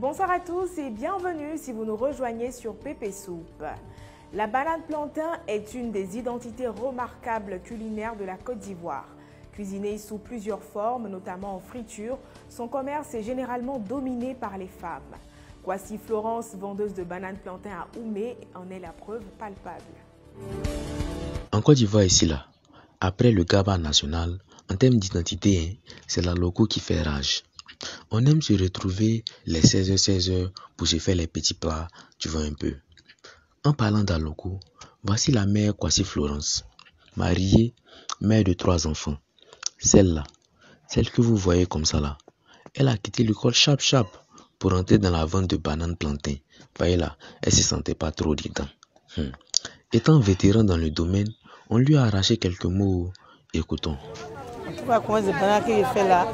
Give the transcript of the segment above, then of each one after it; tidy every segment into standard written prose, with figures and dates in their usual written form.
Bonsoir à tous et bienvenue si vous nous rejoignez sur Pépé Soupe. La banane plantain est une des identités remarquables culinaires de la Côte d'Ivoire. Cuisinée sous plusieurs formes, notamment en friture, son commerce est généralement dominé par les femmes. Voici Florence, vendeuse de bananes plantain à Oumé, en est la preuve palpable. En Côte d'Ivoire, ici là, après le GABA national, en termes d'identité, c'est la loco qui fait rage. On aime se retrouver les 16h pour se faire les petits plats, tu vois un peu. En parlant d'Aloco, voici la mère Kwasi Florence, mariée, mère de 3 enfants. Celle-là, celle que vous voyez comme ça là, elle a quitté l'école chap pour entrer dans la vente de bananes plantain. Voyez là, elle se sentait pas trop dedans. Étant vétéran dans le domaine, on lui a arraché quelques mots. Écoutons. Tu vois comment les bananes que je fais là,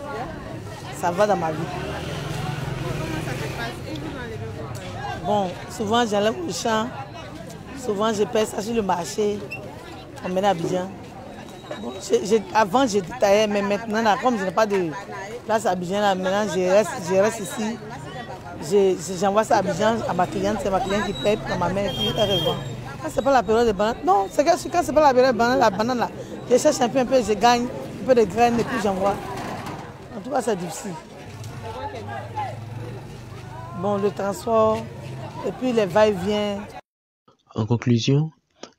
ça va dans ma vie. Bon, souvent j'enlève le champ, souvent je paye ça sur le marché, on mène à Abidjan. Bon, avant je détaillais, mais maintenant là, comme je n'ai pas de place à Abidjan, là, maintenant je reste ici. J'envoie ça à Abidjan à ma cliente, c'est ma cliente qui paye pour ma mère et puis elle revend. Quand c'est pas la période de banane, non, c'est quand c'est pas la période de banane, la banane là, je cherche un peu, je gagne un peu de graines et puis j'envoie. En tout cas, c'est difficile. Bon, le transport et puis les va-et-vient. En conclusion,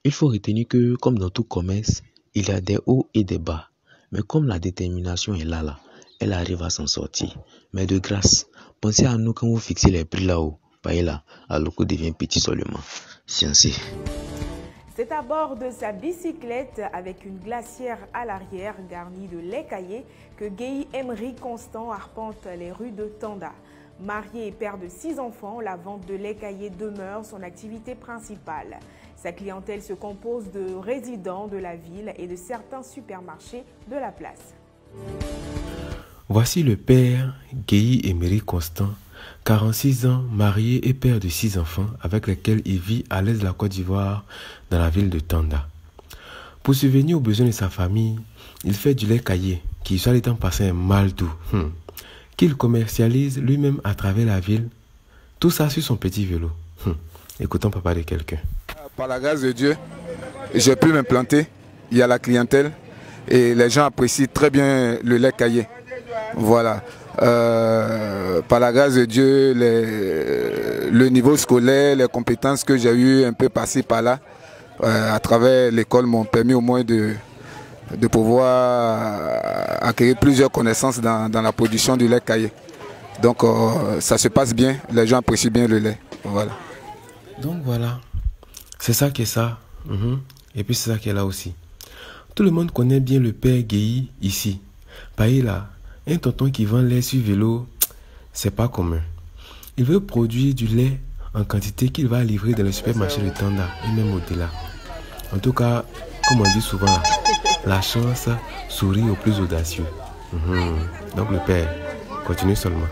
il faut retenir que, comme dans tout commerce, il y a des hauts et des bas. Mais comme la détermination est là, elle arrive à s'en sortir. Mais de grâce, pensez à nous quand vous fixez les prix là-haut. Voyez là, Aloco devient petit seulement. Sciencé. C'est à bord de sa bicyclette avec une glacière à l'arrière garnie de lait caillé que Guéhi Emery Constant arpente les rues de Tanda. Marié et père de 6 enfants, la vente de lait caillé demeure son activité principale. Sa clientèle se compose de résidents de la ville et de certains supermarchés de la place. Voici le père Guéhi Emery Constant, 46 ans, marié et père de 6 enfants avec lesquels il vit à l'est de la Côte d'Ivoire dans la ville de Tanda. Pour subvenir aux besoins de sa famille, il fait du lait caillé qui soit étant passé un mal doux, qu'il commercialise lui-même à travers la ville, tout ça sur son petit vélo. Écoutons papa de quelqu'un. Par la grâce de Dieu, j'ai pu m'implanter, il y a la clientèle et les gens apprécient très bien le lait caillé. Voilà. Par la grâce de Dieu, le niveau scolaire, les compétences que j'ai eues un peu passées par là, à travers l'école, m'ont permis au moins de pouvoir acquérir plusieurs connaissances dans la production du lait caillé. Donc ça se passe bien, les gens apprécient bien le lait. Voilà. Donc voilà, c'est ça qui est ça. Et puis c'est ça qui est là aussi. Tout le monde connaît bien le père Guéhi ici. Pareil là, un tonton qui vend lait sur vélo, c'est pas commun. Il veut produire du lait en quantité qu'il va livrer dans le supermarché de Tanda et même au-delà. En tout cas, comme on dit souvent là, la chance sourit aux plus audacieux. Donc le père, continue seulement.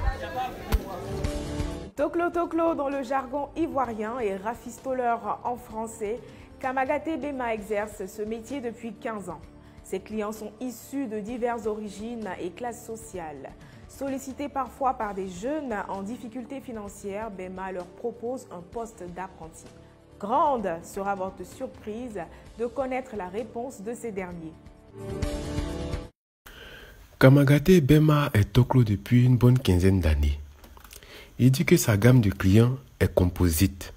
Toklo dans le jargon ivoirien et rafistoleur en français, Kamagaté Bema exerce ce métier depuis 15 ans. Ses clients sont issus de diverses origines et classes sociales. Sollicité parfois par des jeunes en difficulté financière, Bema leur propose un poste d'apprenti. Grande sera votre surprise de connaître la réponse de ces derniers. Kamagaté Bema est Toklo depuis une bonne quinzaine d'années. Il dit que sa gamme de clients est composite.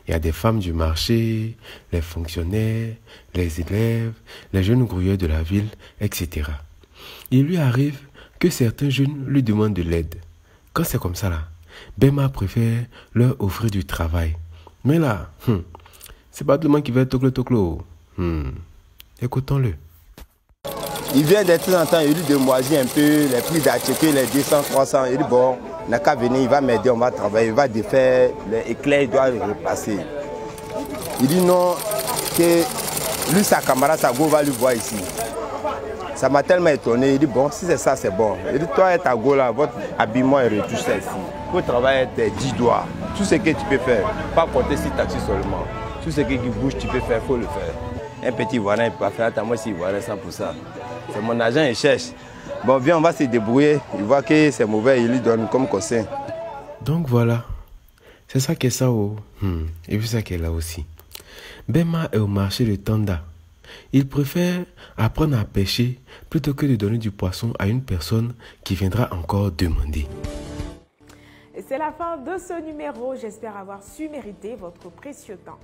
Il y a des femmes du marché, les fonctionnaires, les élèves, les jeunes grouilleurs de la ville, etc. Il lui arrive que certains jeunes lui demandent de l'aide. Quand c'est comme ça là, Bema préfère leur offrir du travail. Mais là, c'est pas tout le monde qui veut Toklo. Écoutons-le. Il vient de temps en temps, il dit de moisir un peu, les prix d'acheter les 200, 300. Il dit bon, il n'a qu'à venir, il va m'aider, on va travailler, il va défaire les éclairs, il doit repasser. Il dit non, que lui, sa camarade, sa go va lui voir ici. Ça m'a tellement étonné, il dit bon, si c'est ça, c'est bon. Il dit toi et ta go là, votre habillement est retouché ici. Pour travailler tes 10 doigts, tout ce que tu peux faire, pas compter si taxi seulement. Tout ce qui bouge, tu peux faire, il faut le faire. Un petit Ivoirien, il peut pas faire, attends, moi si Ivoirien 100%. C'est mon agent, il cherche. Bon, viens, on va se débrouiller. Il voit que c'est mauvais, il lui donne comme conseil. Donc voilà, c'est ça qu'est ça. Et puis ça qu'est là aussi. Bema est au marché de Tanda. Il préfère apprendre à pêcher plutôt que de donner du poisson à une personne qui viendra encore demander. C'est la fin de ce numéro. J'espère avoir su mériter votre précieux temps.